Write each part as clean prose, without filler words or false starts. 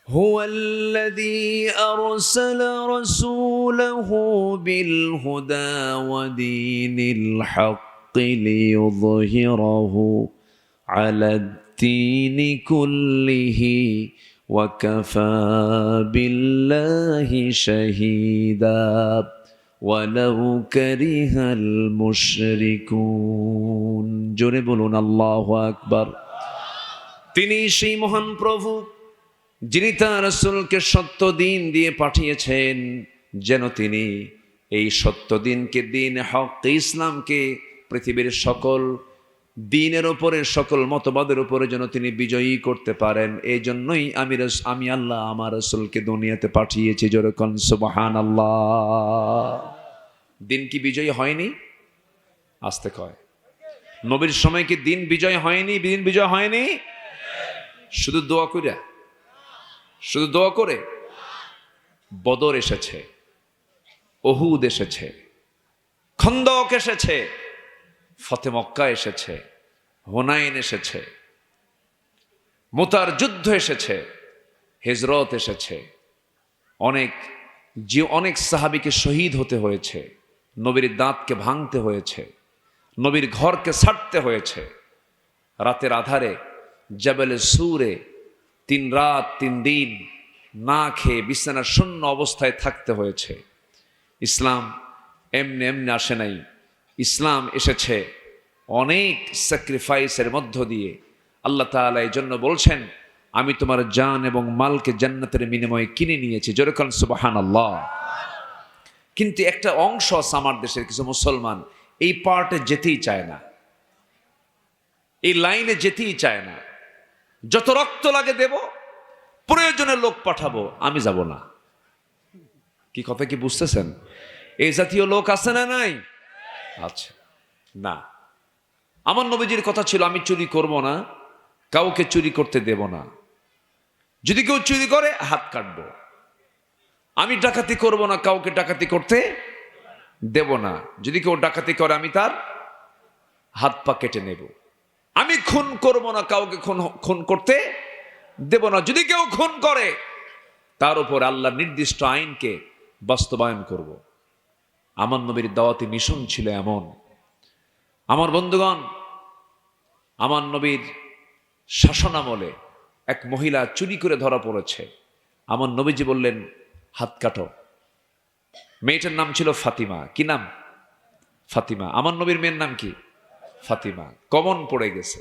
هو الذي أرسل رسوله بالهدى ودين الحق ليظهره على الدين كله وكفى بالله شهيدا ولو كره المشركون জোরে বলুন আল্লাহু আকবার। তিনি সেই মহান প্রভু যিনি তাঁর রাসূলকে সত্য দিন দিয়ে পাঠিয়েছেন, যেন তিনি এই সত্য দিনকে, দিন হক ইসলামকে পৃথিবীর সকল দিনের উপরে, সকল মতবাদের উপরে যেন তিনি বিজয়ী করতে পারেন। এই জন্যই আমি আল্লাহ আমার রাসূলকে দুনিয়াতে পাঠিয়েছি। জোরে কোন সুবহানাল্লাহ। দিন কি বিজয়ী হয়নি? আস্তে কয়, নবীর সময় কি দিন বিজয় হয়নি? দিন বিজয় হয়নি শুধু দোয়া কইরা, শুধু দোয়া করে? বদর এসেছে, উহুদ এসেছে, খন্দক এসেছে, ফতে মক্কা এসেছে, হুনাইন এসেছে, মুতার যুদ্ধ এসেছে, হিজরত এসেছে। অনেক সাহাবীকে শহীদ হতে হয়েছে, নবীর দাঁতকে ভাঙতে হয়েছে, নবীর ঘরকে ছাড়তে হয়েছে, রাতের আধারে জাবেলে সুরে 3 রাত 3 দিন না খেয়ে বিছানার শূন্য অবস্থায় থাকতে হয়েছে। ইসলাম এমনি এমনি আসে নাই। ইসলাম এসেছে অনেক স্যাক্রিফাইসের মধ্য দিয়ে। আল্লাহ তাআলা এই জন্য বলছেন, আমি তোমার জান এবং মালকে জান্নাতের বিনিময়ে কিনে নিয়েছি। জোরে বলেন সুবহানাল্লাহ। কিন্তু একটা অংশ আছে আমার দেশের কিছু মুসলমান, এই পার্টে যেতেই চায় না, এই লাইনে যেতেই চায় না। যত রক্ত লাগে দেব, প্রয়োজনে লোক পাঠাবো, আমি যাব না। কি কথা কি বুঝতেছেন? এই জাতীয় লোক আছে না নাই? আচ্ছা, না। আমার নবীজির কথা ছিল, আমি চুরি করব না, কাউকে চুরি করতে দেব না। যদি কেউ চুরি করে হাত কাটবো। আমি ডাকাতি করব না, কাউকে ডাকাতি করতে দেব না। যদি কেউ ডাকাতি করে আমি তার হাত পা কেটে নেব। আমি খুন করব না, কাউকে খুন করতে দেব না। যদি কেউ খুন করে তার উপর আল্লাহর নির্দিষ্ট আইনকে বাস্তবায়ন করব। আমার নবীর দাওয়াতি মিশন ছিল এমন। আমার বন্ধুগণ, আমার নবীর শাসনামলে এক মহিলা চুরি করে ধরা পড়েছে। আমার নবীজি বললেন, হাত কাটো। মেয়েটার নাম ছিল ফাতিমা। কি নাম? ফাতিমা। আমার নবীর মেয়ের নাম কি? ফাতিমা। কমন পড়ে গেছে।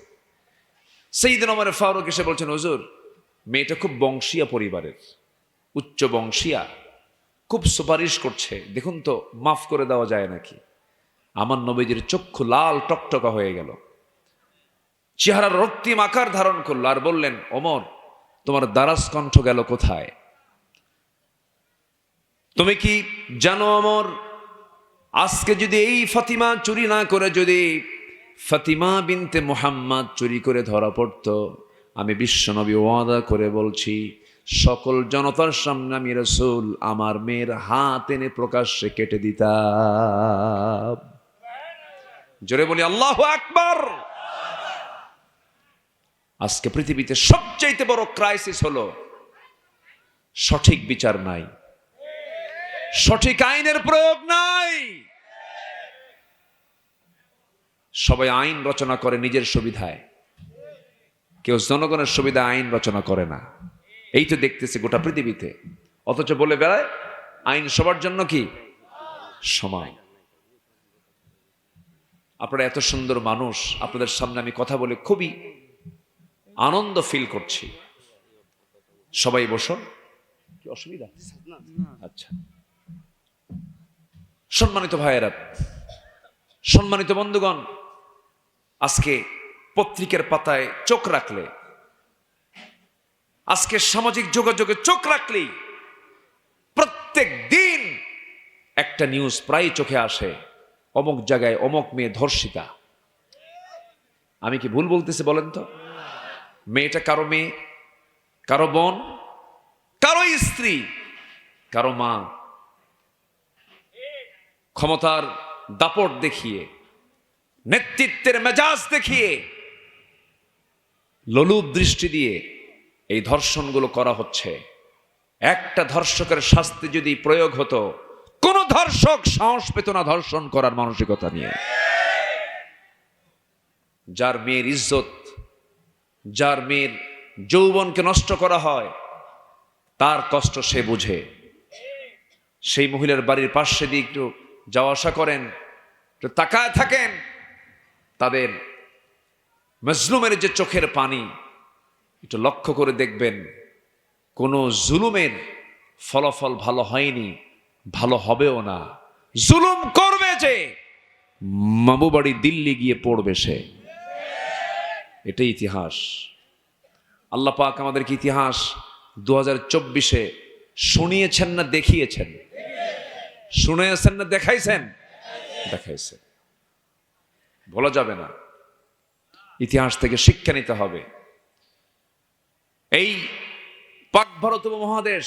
সাইয়েদনা ওমর ফারুক এসে বলছেন, হুজুর, মেয়েটা খুব বংশীয়া পরিবারের, উচ্চ বংশীয়া, খুব সুপারিশ করছে, দেখুন তো মাফ করে দেওয়া যায় নাকি? আমার নবীজির চক্ষু লাল টকটকা হয়ে গেল, চেহারার রক্তিম আকার ধারণ করলো, আর বললেন, ওমর, তোমার দারাজ কণ্ঠ গেল কোথায়? তুমি কি জানো ওমর, আজকে যদি এই ফাতিমা চুরি না করে, যদি ফাতিমা বিনতে মুহাম্মদ চুরি করে ধরা পড়তো, আমি বিশ্বনবী ওয়াদা করে বলছি, সকল জনতার সামনে আমি রাসূল আমার মেয়ের হাত এনে প্রকাশ্যে কেটে দিতাম। জোরে বলি আল্লাহু আকবার। আজকে পৃথিবীতে সবচেয়ে বড় ক্রাইসিস হলো সঠিক বিচার নাই, সঠিক আইনের প্রয়োগ নাই। সবাই আইন রচনা করে নিজের সুবিধায়, কেউ জনগণের সুবিধা আইন রচনা করে না। এই তো দেখতেছি গোটা পৃথিবীতে। অথচ বলে বেড়ায় আইন সবার জন্য কি সমান। আপনারা এত সুন্দর মানুষ, আপনাদের সামনে আমি কথা বলে খুবই আনন্দ ফিল করছি। সবাই বসুন। কি অসুবিধা? আচ্ছা। সম্মানিত ভাইয়েরা, সম্মানিত বন্ধুগণ, আজকে পত্রিকার পাতায় চোখ রাখলে, আজকে সামাজিক যোগাযোগে চোখ রাখলেই প্রত্যেক দিন একটা নিউজ প্রায় চোখে আসে, অমুক জায়গায় অমুক মেয়ে ধর্ষিতা। আমি কি ভুল বলতেছি বলেন তো? মেয়েটা কারো মেয়ে, কারো বোন, কারো স্ত্রী, কারো মা। ক্ষমতার দাপট দেখিয়ে, নেতৃত্বের মেজাজ দেখিয়ে, লোলুপ দৃষ্টি দিয়ে এই ধর্ষণগুলো করা হচ্ছে। একটা ধর্ষকের শাস্তি যদি প্রয়োগ হতো, কোন ধর্ষক সাহস পেত না ধর্ষণ করার মানসিকতা নিয়ে। যার মেয়ের ইজ্জত, যার মেয়ের যৌবনকে নষ্ট করা হয়, তার কষ্ট সে বুঝে। সেই মহিলার বাড়ির পাশে দিয়ে একটু যাওয়া আসা করেন, একটু তাকায় থাকেন, তাদের মজলুমের যে চোখের পানি একটু লক্ষ্য করে দেখবেন, কোনো জুলুমের ফলাফল ভালো হয়নি, ভালো হবেও না। জুলুম করবে যে, মামু বাড়ি দিল্লি গিয়ে পড়বে সে। এটাই ইতিহাস। আল্লাহ পাক আমাদেরকে ইতিহাস 2024-এ শুনিয়েছেন না দেখিয়েছেন? শুনিয়েছেন না দেখাইছেন? দেখাইছেন। বলা যাবে না, ইতিহাস থেকে শিক্ষা নিতে হবে। এই পাক ভারত উপমহাদেশ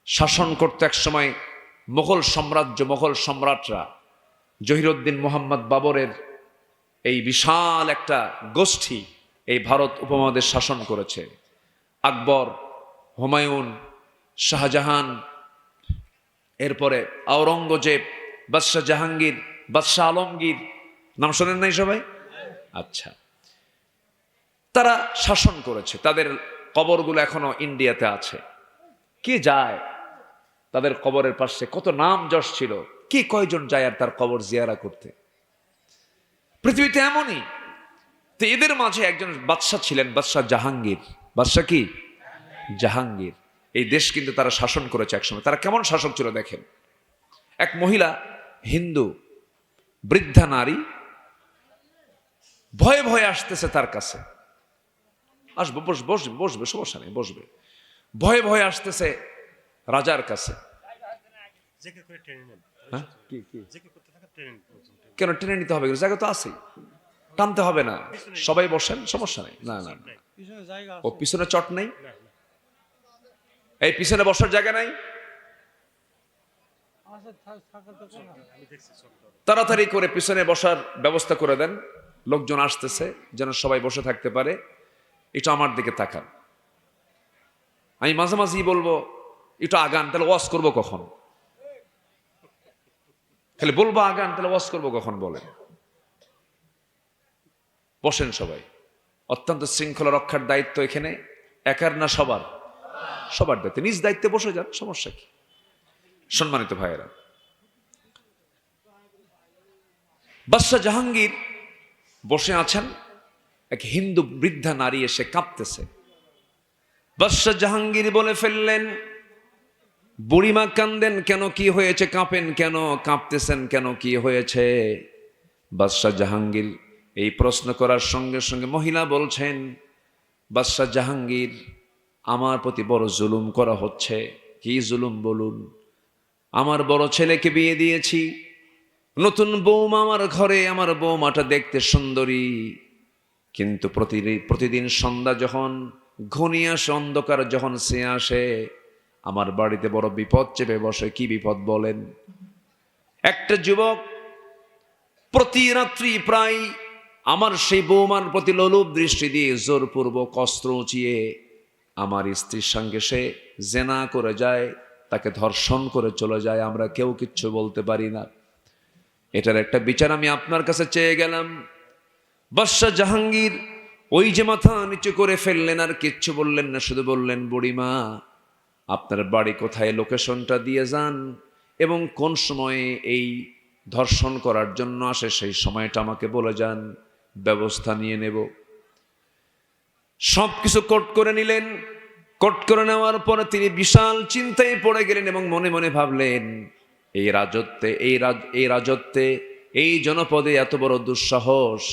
শাসন করতে এক সময় মোগল সাম্রাজ্য, মোগল সম্রাটরা জহিরুদ্দিন মোহাম্মদ বাবরের এই বিশাল একটা গোষ্ঠী এই ভারত উপমহাদেশ শাসন করেছে। আকবর, হুমায়ুন, শাহজাহান, এরপরে আওরঙ্গজেব, বাদশাহ জাহাঙ্গীর, বাদশাহ আলমগীর, নাম শোনেন নাই সবাই? আচ্ছা, তারা শাসন করেছে। তাদের কবরগুলো এখনো ইন্ডিয়াতে আছে। কে যায় তাদের কবরের পাশে? কত নাম যশ ছিল, কি কয়জন যায় আর তার কবর জিয়ারা করতে? পৃথিবীতে এমনই। তো এদের মাঝে একজন বাদশাহ ছিলেন, বাদশাহ জাহাঙ্গীর। বাদশাহ কি? জাহাঙ্গীর। এই দেশ কিন্তু তারা শাসন করেছে একসময়। তারা কেমন শাসক ছিল দেখেন। এক মহিলা, হিন্দু বৃদ্ধা নারী, ভয়ে ভয়ে আসতেছে তার কাছে। আসবো, বসবে, বসবে, সমস্যা নেই, বসবে। ভয়ে ভয়ে আসতেছে রাজার কাছে। কেন টেনে নিতে হবে? জায়গা তো আছেই, টানতে হবে না। সবাই বসেন, সমস্যা নেই। না না, ও পিছনে চট নেই, এই পিছনে বসার জায়গা নাই। তাড়াতাড়ি করে পিছনে বসার ব্যবস্থা করে দেন, লোকজন আসতেছে, যেন সবাই বসে থাকতে পারে। একটু আমার দিকে তাকান। আমি মাঝে মাঝেই বলবো একটু আগান, তাহলে ওয়াজ করবো কখন? খালি বলবো আগান, তাহলে ওয়াজ করবো কখন? বলেন। বসেন সবাই। অত্যন্ত শৃঙ্খলা রক্ষার দায়িত্ব এখানে একার না সবার? সবার দায়িত্ব। নিজ দায়িত্বে বসে যান, সমস্যা কি? সম্মানিত ভাইয়েরা, বাদশাহ জাহাঙ্গীর বসে আছেন, এক হিন্দু বৃদ্ধা নারী এসে কাঁপতেছে। বাদশাহ জাহাঙ্গীর বলে ফেললেন, বুড়িমা কান্দেন কেন? কি হয়েছে? কাঁপেন কেন? কাঁপতেছেন কেন? কি হয়েছে? বাদশাহ জাহাঙ্গীর এই প্রশ্ন করার সঙ্গে সঙ্গে মহিলা বলছেন, বাদশাহ জাহাঙ্গীর, আমার প্রতি বড় জুলুম করা হচ্ছে। কি জুলুম বলুন? আমার বড় ছেলেকে বিয়ে দিয়েছি, নতুন বৌমা আমার ঘরে। আমার বৌমাটা দেখতে সুন্দরী, কিন্তু প্রতিদিন সন্ধ্যা যখন ঘনিয়ে আসে, অন্ধকার যখন সে আসে, আমার বাড়িতে বড় বিপদ চেপে বসে। কি বিপদ বলেন? একটা যুবক প্রতি রাত্রি প্রায় আমার সেই বৌমার প্রতি লোলুপ দৃষ্টি দিয়ে জোরপূর্বক অস্ত্র উঁচিয়ে আমার স্ত্রীর সঙ্গে সে জেনা করে যায়, তাকে ধর্ষণ করে চলে যায়। আমরা কেউ কিচ্ছু বলতে পারি না। এটার একটা বিচার আমি আপনার কাছে চেয়ে গেলাম। বাদশাহ জাহাঙ্গীর ওই যে মাথা নিচু করে ফেললেন, আর কিচ্ছু বললেন না, শুধু বললেন, বুড়িমা, আপনার বাড়ি কোথায়? লোকেশনটা দিয়ে যান, এবং কোন সময়ে এই ধর্ষণ করার জন্য আসে সেই সময়টা আমাকে বলে যান, ব্যবস্থা নিয়ে নেব। সবকিছু কোট করে নিলেন। কোট করে নেওয়ার পরে তিনি বিশাল চিন্তায় পড়ে গেলেন এবং মনে মনে ভাবলেন, এই রাজত্বে, এই জনপদে এত বড় দুঃসাহস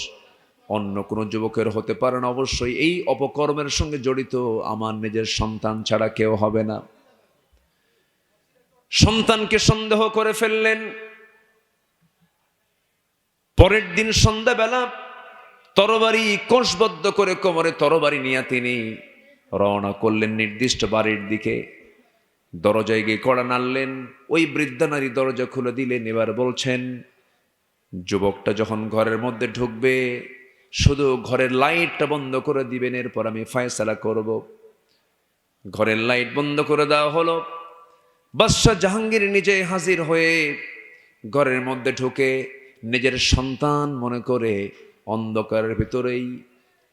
অন্য কোনো যুবকের হতে পারে না। অবশ্যই এই অপকর্মের সঙ্গে জড়িত আমার নিজের সন্তান ছাড়া কেউ হবে না। সন্তানকে সন্দেহ করে ফেললেন। পরের দিন সন্ধ্যাবেলা তরবারি কোষবদ্ধ করে কোমরে তরবারি নিয়ে তিনি রওনা করলেন নির্দিষ্ট বাড়ির দিকে। দরজায় গিয়ে কড়া নাড়লেন। ওই বৃদ্ধা নারী দরজা খুলে দিলেন। এবার বলছেন, যুবকটা যখন ঘরের মধ্যে ঢুকবে শুধু ঘরের লাইটটা বন্ধ করে দিবেন, এরপর আমি ফয়সালা করব। ঘরের লাইট বন্ধ করে দেওয়া হলো। বাদশাহ জাহাঙ্গীর নিজে হাজির হয়ে ঘরের মধ্যে ঢুকে নিজের সন্তান মনে করে অন্ধকারের ভিতরেই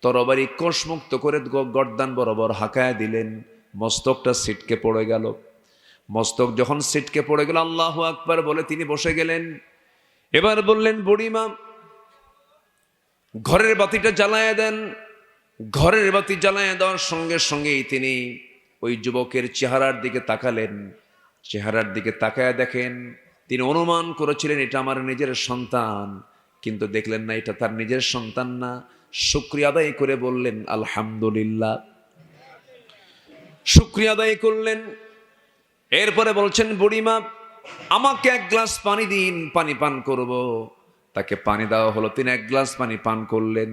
তরবারি কোষমুক্ত করে গর্দান বরাবর হাঁকায় দিলেন। মস্তকটা ছিটকে পড়ে গেল। মস্তক যখন ছিটকে পড়ে গেল, আল্লাহু আকবার বলে তিনি বসে গেলেন। এবার বললেন, বুড়িমা ঘরের বাতিটা জ্বালায় দেন। ঘরের বাতি জ্বালায় দেওয়ার সঙ্গে সঙ্গেই তিনি ওই যুবকের চেহারার দিকে তাকালেন। চেহারার দিকে তাকায় দেখেন, তিনি অনুমান করেছিলেন এটা আমার নিজের সন্তান, কিন্তু দেখলেন না এটা তার নিজের সন্তান না। শুকরিয়া আদায় করে বললেন আলহামদুলিল্লাহ, শুকরিয়া আদায় করলেন। এরপরে বলছেন, বুড়িমা আমাকে এক গ্লাস পানি দিন, পানি পান করব। তাকে পানি দেওয়া হলো, তিনি এক গ্লাস পানি পান করলেন।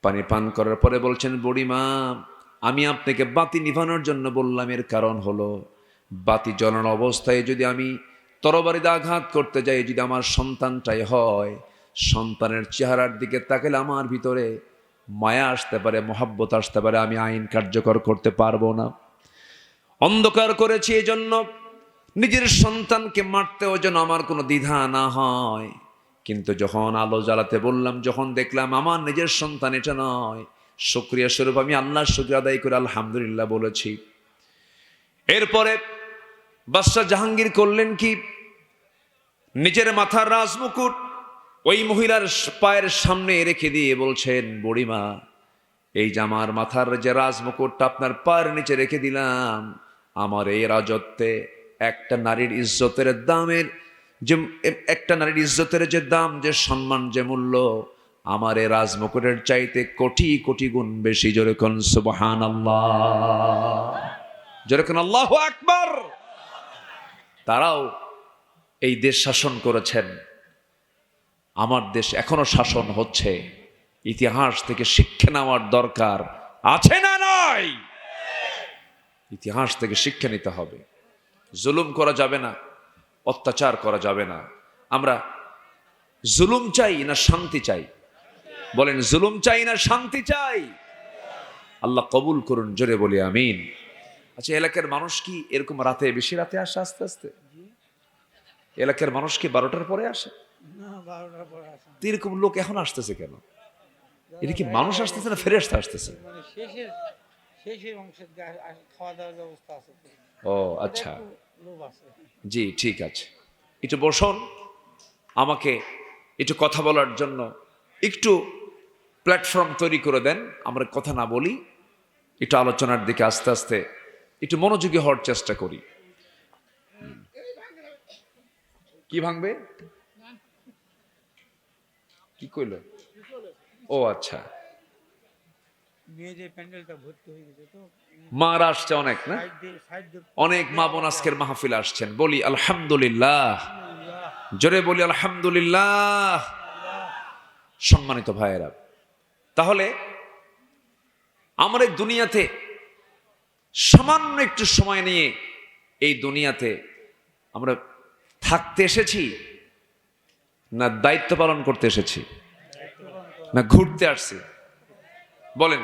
পানি পান করার পরে বলছেন, বুড়িমা আমি আপনাকে বাতি নিভানোর জন্য বললাম, এর কারণ হলো বাতি জ্বলানো অবস্থায় যদি আমি তরবারিতে আঘাত করতে যাই, যদি আমার সন্তানটাই হয়, সন্তানের চেহারার দিকে তাকালে আমার ভিতরে মায়া আসতে পারে, মহাব্বত আসতে পারে, আমি আইন কার্যকর করতে পারবো না। অন্ধকার করেছি এই জন্য নিজের সন্তানকে মারতেও যেন আমার কোনো দ্বিধা না হয়। কিন্তু যখন আলো জ্বালাতে বললাম, যখন দেখলাম আমার নিজের সন্তান এটা নয়, শুকরিয়া স্বরূপ আমি আল্লাহর শুকরিয়া আদায় করে আলহামদুলিল্লাহ বলেছি। এরপরে বাদশাহ জাহাঙ্গীর করলেন কি, নিজের মাথার রাজমুকুট ওই মহিলার পায়ের সামনে রেখে দিয়ে বলছেন, বুড়িমা এই যে আমার মাথার যে রাজমুকুটটা আপনার পায়ের নিচে রেখে দিলাম, আমার এই রাজত্বে একটা নারীর ইজ্জতের দামের যে একটা নারীর ইজ্জতের যে দাম, যে সম্মান, যে মূল্য, আমার এই রাজমুকুটের চাইতে কোটি কোটি গুণ বেশি। জোরে কোন সুবহানাল্লাহ, জোরে কোন আল্লাহু আকবার। তারাও এই দেশ শাসন করেছেন, আমার দেশ এখনো শাসন হচ্ছে। ইতিহাস থেকে শিক্ষা নেওয়ার দরকার আছে না নাই? ইতিহাস থেকে শিক্ষা নিতে হবে। জুলুম করা যাবে না, অত্যাচার করা যাবে না। আমরা জুলুম চাই না শান্তি চাই? বলেন, জুলুম চাই না শান্তি চাই? আল্লাহ কবুল করুন, জোরে বলি আমিন। আচ্ছা, এলাকার মানুষ কি এরকম রাতে, বেশি রাতে আসে? আস্তে আস্তে এলাকার মানুষ কি 12টার পরে আসে? এরকম লোক এখন আসতেছে কেন? এটা কি মানুষ আসতেছে না ফেরেশতা আসতেছে? ও আচ্ছা, জি ঠিক আছে। একটু বসুন, আমাকে একটু কথা বলার জন্য একটু প্ল্যাটফর্ম তৈরি করে দেন। আমরা কথা না বলি, একটু আলোচনার দিকে আস্তে আস্তে একটু মনোযোগী হওয়ার চেষ্টা করি। কি ভাঙবে? কি কইল? ও আচ্ছা, মারা আসছে অনেক না, অনেক মা বোন আজকের মাহফিল আসছেন। বলি আলহামদুলিল্লাহ, জোরে বলি আলহামদুলিল্লাহ। সম্মানিত ভাইয়েরা, তাহলে আমরা এই দুনিয়াতে সামান্য একটু সময় নিয়ে এই দুনিয়াতে আমরা থাকতে এসেছি না দায়িত্ব পালন করতে এসেছি, না ঘুরতে আসছি? বলেন,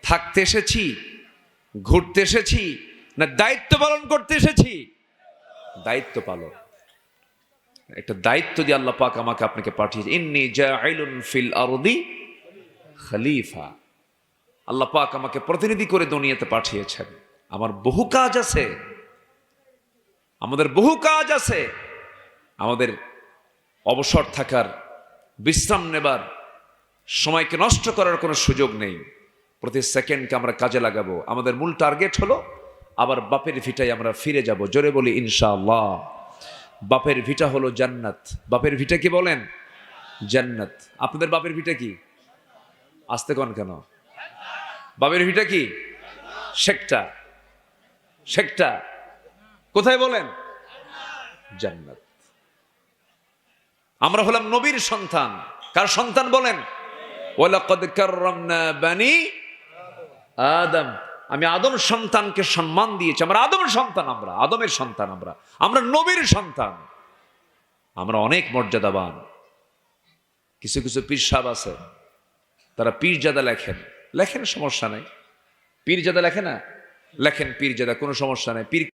থাকতে এসেছি, ঘুরতে এসেছি, না দায়িত্ব পালন করতে এসেছি? দায়িত্ব পালন। একটা দায়িত্ব দিয়ে আল্লাহ পাক আমাকে আপনাকে পাঠিয়েছে। ইন্নী জাইলুন ফিল আরদি খলিফা। আল্লাহ পাক আমাকে প্রতিনিধি করে দুনিয়াতে পাঠিয়েছেন। আমার বহু কাজ আছে, আমাদের বহু কাজ আছে। আমাদের অবসর থাকার, বিশ্রাম নেবার, সময়কে নষ্ট করার কোনো সুযোগ নেই। প্রতি সেকেন্ডকে আমরা কাজে লাগাবো। আমাদের মূল টার্গেট হলো আবার বাপের ভিটায় আমরা ফিরে যাব। জোরে বলি ইনশাআল্লাহ। বাপের ভিটা হলো জান্নাত। বাপের ভিটা কি বলেন? জান্নাত। আপনাদের বাপের ভিটা কি? আসতে কোন কেন? বাপের ভিটা কি? শেকটা। শেকটা কোথায় বলেন? জান্নাত। আমরা হলাম নবীর সন্তান। কার সন্তান বলেন? ওয়ালাকাদ কাররামনা বানি আদম। আমি আদম সন্তানকে সম্মান দিয়েছি। আমরা আদমের সন্তান, আমরা আদমের সন্তান, আমরা নবীর সন্তান। আমরা অনেক মর্যাদাবান। কিছু কিছু পীর সাহেব আছে, তারা পীরজাদা লেখেন, লেখেন সমস্যা নাই, পীরজাদা লেখে না, লেখেন পীরজাদা, কোনো সমস্যা নেই। পীর